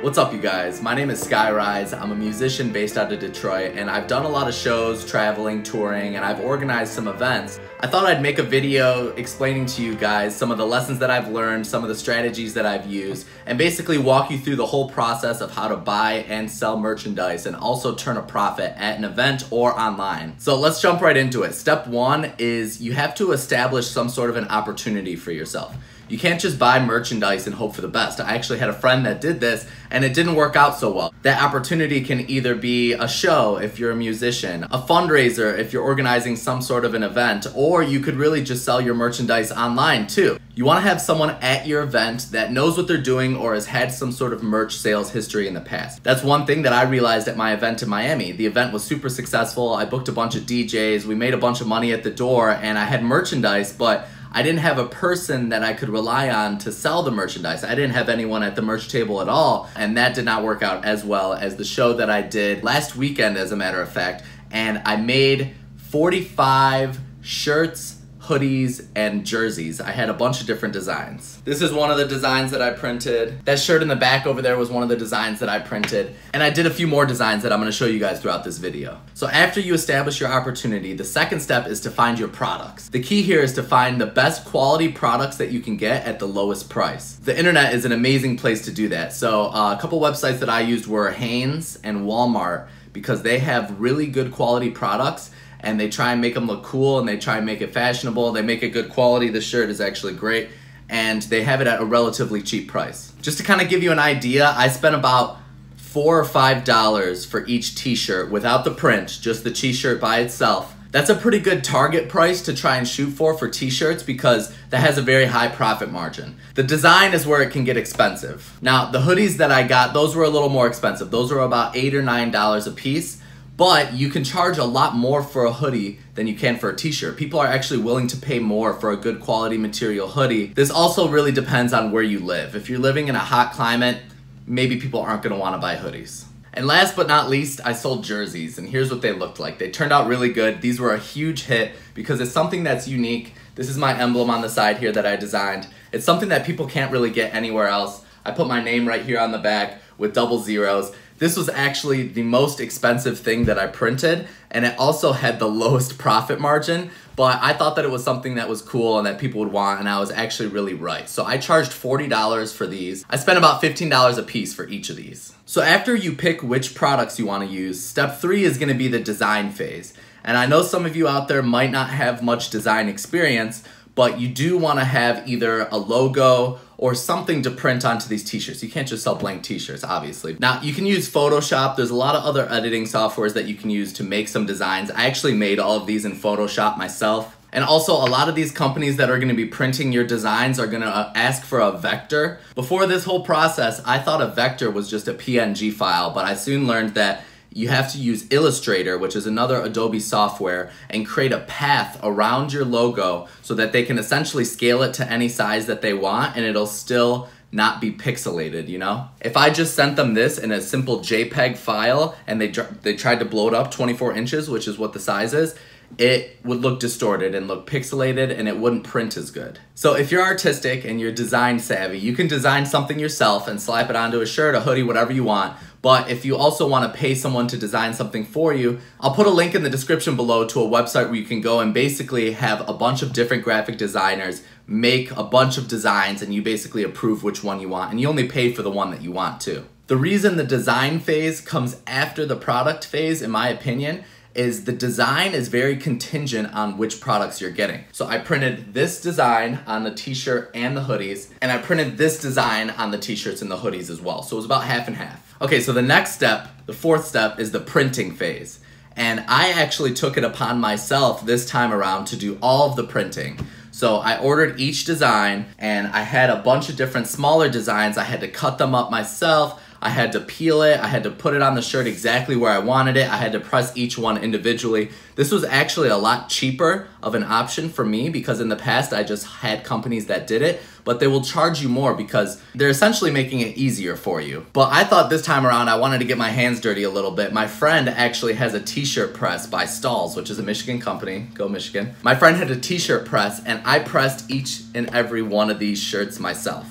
What's up, you guys? My name is Skyrise. I'm a musician based out of Detroit, and I've done a lot of shows, traveling, touring, and I've organized some events. I thought I'd make a video explaining to you guys some of the lessons that I've learned, some of the strategies that I've used, and basically walk you through the whole process of how to buy and sell merchandise and also turn a profit at an event or online. So let's jump right into it. Step one is you have to establish some sort of an opportunity for yourself. You can't just buy merchandise and hope for the best. I actually had a friend that did this and it didn't work out so well. That opportunity can either be a show if you're a musician, a fundraiser if you're organizing some sort of an event, or you could really just sell your merchandise online too. You want to have someone at your event that knows what they're doing or has had some sort of merch sales history in the past. That's one thing that I realized at my event in Miami. The event was super successful. I booked a bunch of DJs, we made a bunch of money at the door, and I had merchandise, but I didn't have a person that I could rely on to sell the merchandise. I didn't have anyone at the merch table at all, and that did not work out as well as the show that I did last weekend, as a matter of fact. And I made 45 shirts, hoodies, and jerseys. I had a bunch of different designs. This is one of the designs that I printed. That shirt in the back over there was one of the designs that I printed. And I did a few more designs that I'm gonna show you guys throughout this video. So after you establish your opportunity, the second step is to find your products. The key here is to find the best quality products that you can get at the lowest price. The internet is an amazing place to do that. So a couple websites that I used were Hanes and Walmart, because they have really good quality products and they try and make them look cool and they try and make it fashionable. They make it good quality. The shirt is actually great and they have it at a relatively cheap price. Just to kind of give you an idea, I spent about $4 or $5 for each t-shirt without the print, just the t-shirt by itself. That's a pretty good target price to try and shoot for t-shirts, because that has a very high profit margin. The design is where it can get expensive. Now, the hoodies that I got, those were a little more expensive. Those were about $8 or $9 a piece. But you can charge a lot more for a hoodie than you can for a t-shirt. People are actually willing to pay more for a good quality material hoodie. This also really depends on where you live. If you're living in a hot climate, maybe people aren't gonna wanna buy hoodies. And last but not least, I sold jerseys, and here's what they looked like. They turned out really good. These were a huge hit because it's something that's unique. This is my emblem on the side here that I designed. It's something that people can't really get anywhere else. I put my name right here on the back with double zeros. This was actually the most expensive thing that I printed, and it also had the lowest profit margin, but I thought that it was something that was cool and that people would want, and I was actually really right. So I charged $40 for these. I spent about $15 a piece for each of these. So after you pick which products you want to use, step 3 is going to be the design phase. And I know some of you out there might not have much design experience, but you do want to have either a logo or something to print onto these t-shirts. You can't just sell blank t-shirts, obviously. Now, you can use Photoshop. There's a lot of other editing softwares that you can use to make some designs. I actually made all of these in Photoshop myself. And also, a lot of these companies that are gonna be printing your designs are gonna ask for a vector. Before this whole process, I thought a vector was just a PNG file, but I soon learned that you have to use Illustrator, which is another Adobe software, and create a path around your logo so that they can essentially scale it to any size that they want and it'll still not be pixelated, you know? If I just sent them this in a simple JPEG file and they tried to blow it up 24 inches, which is what the size is, it would look distorted and look pixelated and it wouldn't print as good. So if you're artistic and you're design savvy, you can design something yourself and slap it onto a shirt, a hoodie, whatever you want. But if you also want to pay someone to design something for you, I'll put a link in the description below to a website where you can go and basically have a bunch of different graphic designers make a bunch of designs, and you basically approve which one you want, and you only pay for the one that you want to. The reason the design phase comes after the product phase, in my opinion, is the design is very contingent on which products you're getting. So I printed this design on the t-shirt and the hoodies, and I printed this design on the t-shirts and the hoodies as well. So it was about half and half. Okay, so the next step, the fourth step, is the printing phase. And I actually took it upon myself this time around to do all of the printing. So I ordered each design, and I had a bunch of different smaller designs. I had to cut them up myself. I had to peel it, I had to put it on the shirt exactly where I wanted it, I had to press each one individually. This was actually a lot cheaper of an option for me because in the past I just had companies that did it, but they will charge you more because they're essentially making it easier for you. But I thought this time around I wanted to get my hands dirty a little bit. My friend actually has a t-shirt press by Stalls, which is a Michigan company. Go Michigan. My friend had a t-shirt press and I pressed each and every one of these shirts myself,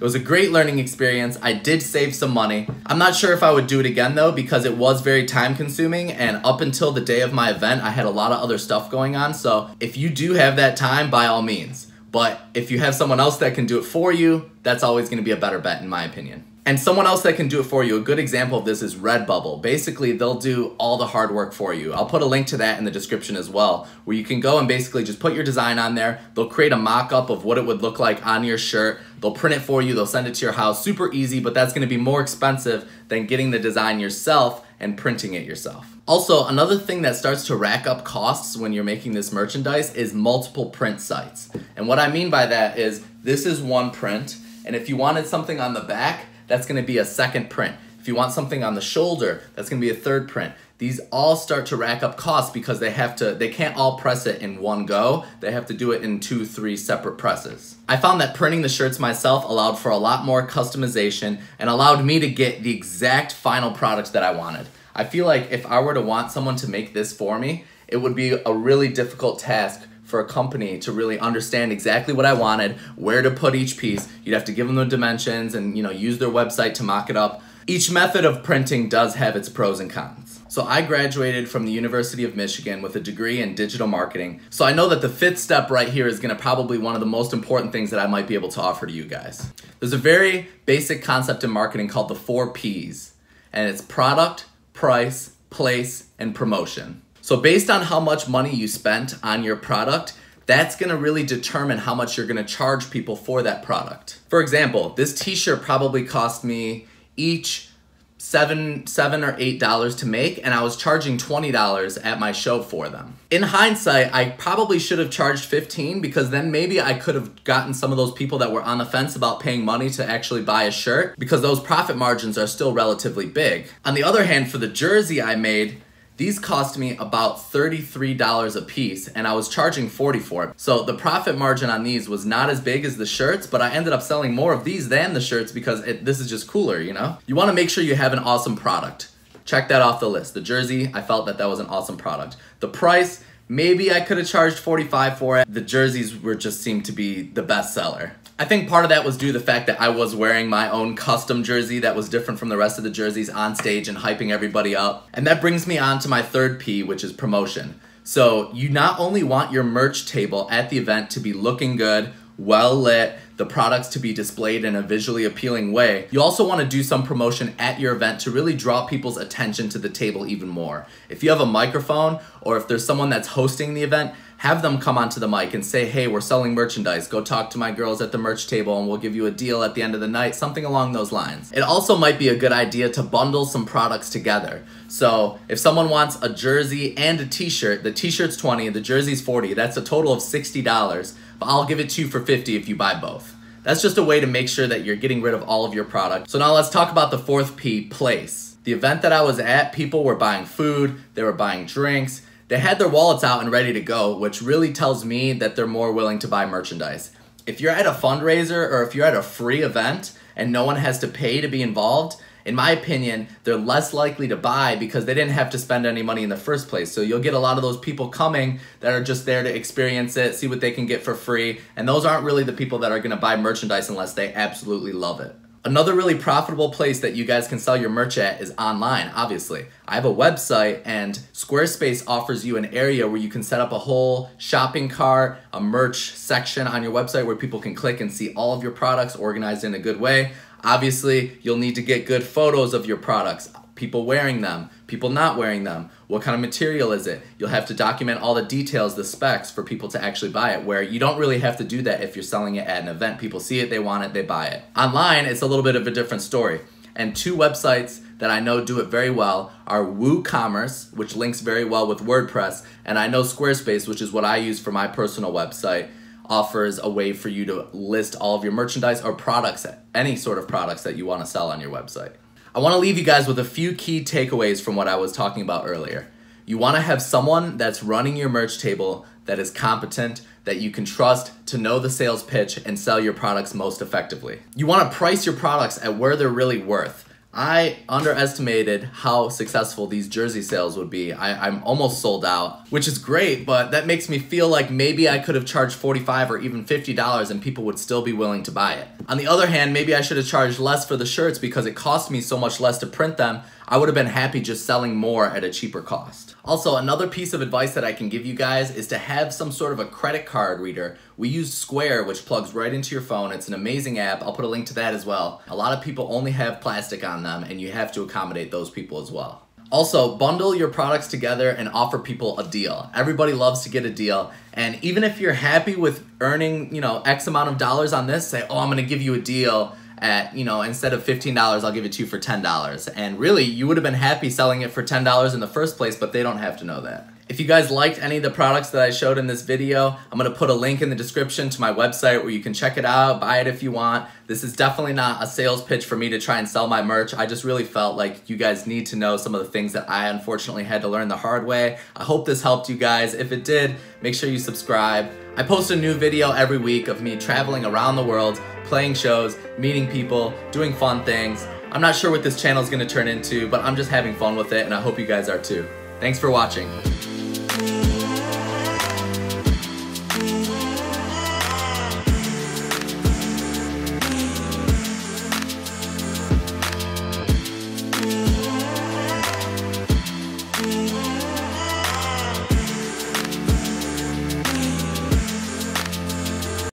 It was a great learning experience. I did save some money. I'm not sure if I would do it again though, because it was very time consuming, and up until the day of my event, I had a lot of other stuff going on. So if you do have that time, by all means. But if you have someone else that can do it for you, that's always gonna be a better bet in my opinion. And someone else that can do it for you, a good example of this is Redbubble. Basically, they'll do all the hard work for you. I'll put a link to that in the description as well, where you can go and basically just put your design on there. They'll create a mock-up of what it would look like on your shirt. They'll print it for you, they'll send it to your house. Super easy, but that's gonna be more expensive than getting the design yourself and printing it yourself. Also, another thing that starts to rack up costs when you're making this merchandise is multiple print sites. And what I mean by that is, this is one print, and if you wanted something on the back, that's gonna be a second print. If you want something on the shoulder, that's gonna be a third print. These all start to rack up costs because they can't all press it in one go. They have to do it in 2, 3 separate presses. I found that printing the shirts myself allowed for a lot more customization and allowed me to get the exact final product that I wanted. I feel like if I were to want someone to make this for me, it would be a really difficult task for a company to really understand exactly what I wanted, where to put each piece. You'd have to give them the dimensions and use their website to mock it up. Each method of printing does have its pros and cons. So I graduated from the University of Michigan with a degree in digital marketing. So I know that the 5th step right here is gonna probably one of the most important things that I might be able to offer to you guys. There's a very basic concept in marketing called the 4 Ps, and it's product, price, place, and promotion. So based on how much money you spent on your product, that's gonna really determine how much you're gonna charge people for that product. For example, this t-shirt probably cost me each $7 or $8 to make, and I was charging $20 at my show for them. In hindsight, I probably should have charged $15, because then maybe I could have gotten some of those people that were on the fence about paying money to actually buy a shirt, because those profit margins are still relatively big. On the other hand, for the jersey I made, these cost me about $33 a piece, and I was charging $40 for it. So the profit margin on these was not as big as the shirts, but I ended up selling more of these than the shirts because this is just cooler, You wanna make sure you have an awesome product. Check that off the list. The jersey, I felt that was an awesome product. The price, maybe I could have charged $45 for it. The jerseys just seemed to be the best seller. I think part of that was due to the fact that I was wearing my own custom jersey that was different from the rest of the jerseys on stage and hyping everybody up. And that brings me on to my 3rd P, which is promotion. So you not only want your merch table at the event to be looking good, well lit, the products to be displayed in a visually appealing way, you also want to do some promotion at your event to really draw people's attention to the table even more. If you have a microphone, or if there's someone that's hosting the event, have them come onto the mic and say, hey, we're selling merchandise. Go talk to my girls at the merch table and we'll give you a deal at the end of the night, something along those lines. It also might be a good idea to bundle some products together. So if someone wants a jersey and a t-shirt, the t-shirt's $20, the jersey's $40, that's a total of $60, but I'll give it to you for $50 if you buy both. That's just a way to make sure that you're getting rid of all of your product. So now let's talk about the 4th P, place. The event that I was at, people were buying food, they were buying drinks, they had their wallets out and ready to go, which really tells me that they're more willing to buy merchandise. If you're at a fundraiser or if you're at a free event and no one has to pay to be involved, in my opinion, they're less likely to buy because they didn't have to spend any money in the first place. So you'll get a lot of those people coming that are just there to experience it, see what they can get for free, and those aren't really the people that are gonna buy merchandise unless they absolutely love it. Another really profitable place that you guys can sell your merch at is online, obviously. I have a website, and Squarespace offers you an area where you can set up a whole shopping cart, a merch section on your website where people can click and see all of your products organized in a good way. Obviously, you'll need to get good photos of your products, people wearing them, people not wearing them, what kind of material is it. You'll have to document all the details, the specs for people to actually buy it, where you don't really have to do that if you're selling it at an event. People see it, they want it, they buy it. Online, it's a little bit of a different story. And 2 websites that I know do it very well are Ecommerce, which links very well with WordPress, and I know Squarespace, which is what I use for my personal website, offers a way for you to list all of your merchandise or products, any sort of products that you want to sell on your website. I want to leave you guys with a few key takeaways from what I was talking about earlier. You want to have someone that's running your merch table that is competent, that you can trust to know the sales pitch and sell your products most effectively. You want to price your products at where they're really worth. I underestimated how successful these jersey sales would be. I'm almost sold out, which is great, but that makes me feel like maybe I could have charged $45 or even $50 and people would still be willing to buy it. On the other hand, maybe I should have charged less for the shirts because it cost me so much less to print them. I would have been happy just selling more at a cheaper cost. Also, another piece of advice that I can give you guys is to have some sort of a credit card reader. We use Square, which plugs right into your phone. It's an amazing app. I'll put a link to that as well. A lot of people only have plastic on them, and you have to accommodate those people as well. Also, bundle your products together and offer people a deal. Everybody loves to get a deal, and even if you're happy with earning, X amount of dollars on this, say, oh, I'm gonna give you a deal at, instead of $15, I'll give it to you for $10. And really, you would have been happy selling it for $10 in the first place, but they don't have to know that. If you guys liked any of the products that I showed in this video, I'm gonna put a link in the description to my website where you can check it out, buy it if you want. This is definitely not a sales pitch for me to try and sell my merch. I just really felt like you guys need to know some of the things that I unfortunately had to learn the hard way. I hope this helped you guys. If it did, make sure you subscribe. I post a new video every week of me traveling around the world, playing shows, meeting people, doing fun things. I'm not sure what this channel is gonna turn into, but I'm just having fun with it, and I hope you guys are too. Thanks for watching.